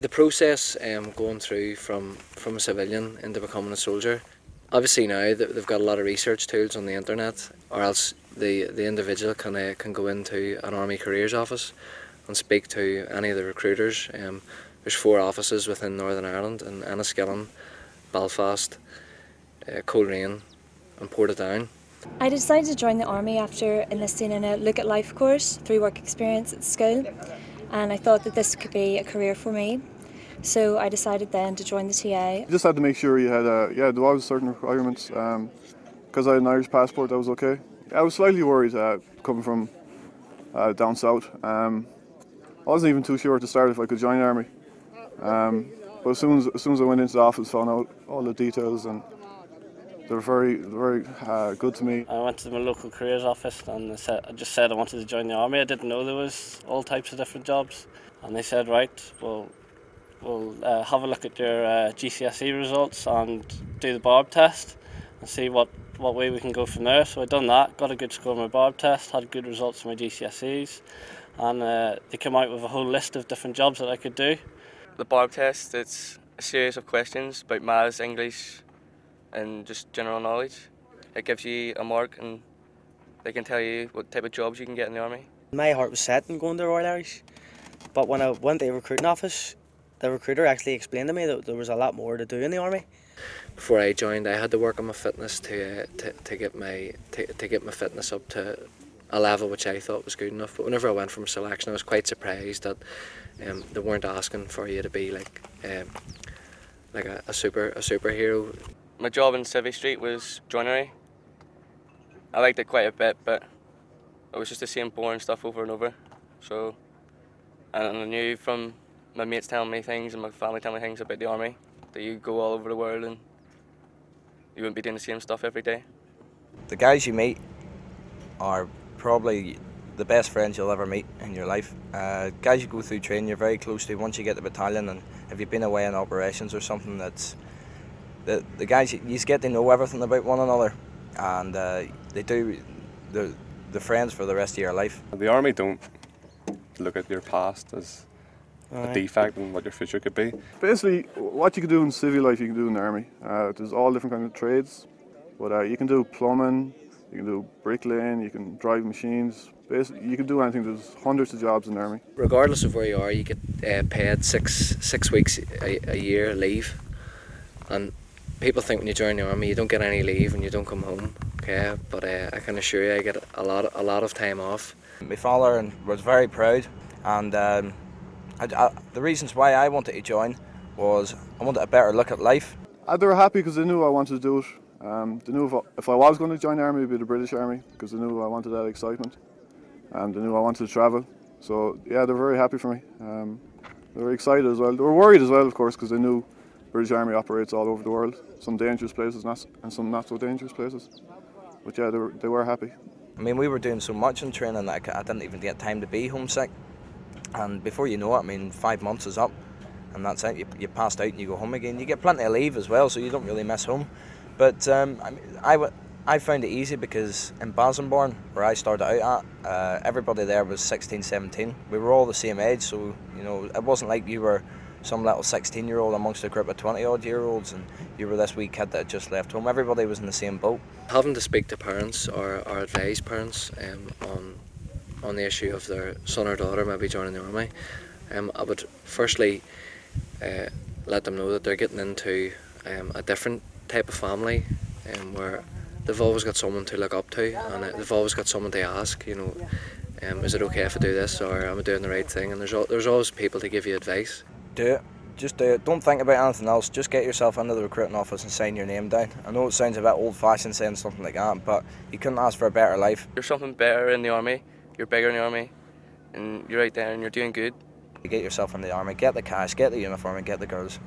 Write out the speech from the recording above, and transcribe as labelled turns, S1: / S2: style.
S1: The process going through from a civilian into becoming a soldier, obviously now they've got a lot of research tools on the internet, or else the individual can go into an army careers office and speak to any of the recruiters. There's 4 offices within Northern Ireland, in Enniskillen, Belfast, Coleraine and Portadown.
S2: I decided to join the army after enlisting in a Look at Life course through work experience at school, and I thought that this could be a career for me. So I decided then to join the TA.
S3: You just had to make sure you had there was certain requirements. Because I had an Irish passport, that was okay. I was slightly worried coming from down south. I wasn't even too sure at the start if I could join the army. But as soon as I went into the office, found out all the details, and they were very good to me.
S4: I went to my local careers office and I just said I wanted to join the army. I didn't know there was all types of different jobs, and they said, right, we'll have a look at your GCSE results and do the BARB test and see what way we can go from there. So I done that, got a good score on my BARB test, had good results in my GCSEs, and they came out with a whole list of different jobs that I could do.
S5: The BARB test, it's a series of questions about maths, English and just general knowledge. It gives you a mark and they can tell you what type of jobs you can get in the army.
S6: My heart was set on going to the Royal Irish, but when I went to the recruiting office, the recruiter actually explained to me that there was a lot more to do in the army.
S1: Before I joined, I had to work on my fitness to get my fitness up to a level which I thought was good enough. But whenever I went from selection, I was quite surprised that they weren't asking for you to be like a superhero.
S5: My job in Civvy Street was joinery. I liked it quite a bit, but it was just the same boring stuff over and over. So, and I knew from my mates telling me things and my family telling me things about the army that you go all over the world and you wouldn't be doing the same stuff every day.
S6: The guys you meet are probably the best friends you'll ever meet in your life. Guys you go through training, you're very close to once you get to the battalion, and if you've been away in operations or something, that's the guys you just get to know everything about one another, and they're friends for the rest of your life.
S7: The army don't look at your past as a defect and what your future could be.
S3: Basically, what you can do in civil life, you can do in the army. There's all different kinds of trades, but you can do plumbing, you can do bricklaying, you can drive machines. Basically, you can do anything. There's hundreds of jobs in the army.
S1: Regardless of where you are, you get paid six weeks a year leave, and people think when you join the army you don't get any leave and you don't come home. Okay, but I can assure you I get a lot of time off.
S6: My father was very proud, and the reasons why I wanted to join was I wanted a better look at life.
S3: They were happy because they knew I wanted to do it. They knew if I was going to join the army, it would be the British Army, because they knew I wanted that excitement, and they knew I wanted to travel. So yeah, they're very happy for me. They were excited as well. They were worried as well, of course, because they knew British Army operates all over the world, some dangerous places and some not so dangerous places. But yeah, they were happy.
S6: I mean, we were doing so much in training that I didn't even get time to be homesick. And before you know it, I mean, 5 months is up, and that's it. You passed out and you go home again. You get plenty of leave as well, so you don't really miss home. But I found it easy because in Bazenborn, where I started out at, everybody there was 16, 17. We were all the same age, so you know it wasn't like you were some little 16-year-old amongst a group of 20-odd-year-olds and you were this wee kid that had just left home. Everybody was in the same boat.
S1: Having to speak to parents or advise parents on the issue of their son or daughter maybe joining the army, I would firstly let them know that they're getting into a different type of family, where they've always got someone to look up to, and they've always got someone to ask, you know, is it okay if I do this, or am I doing the right thing? And there's always people to give you advice.
S6: Do it. Just do it. Don't think about anything else. Just get yourself into the recruiting office and sign your name down. I know it sounds a bit old-fashioned saying something like that, but you couldn't ask for a better life.
S5: You're something better in the army, you're bigger in the army, and you're right there and you're doing good.
S6: You get yourself in the army, get the cash, get the uniform and get the girls.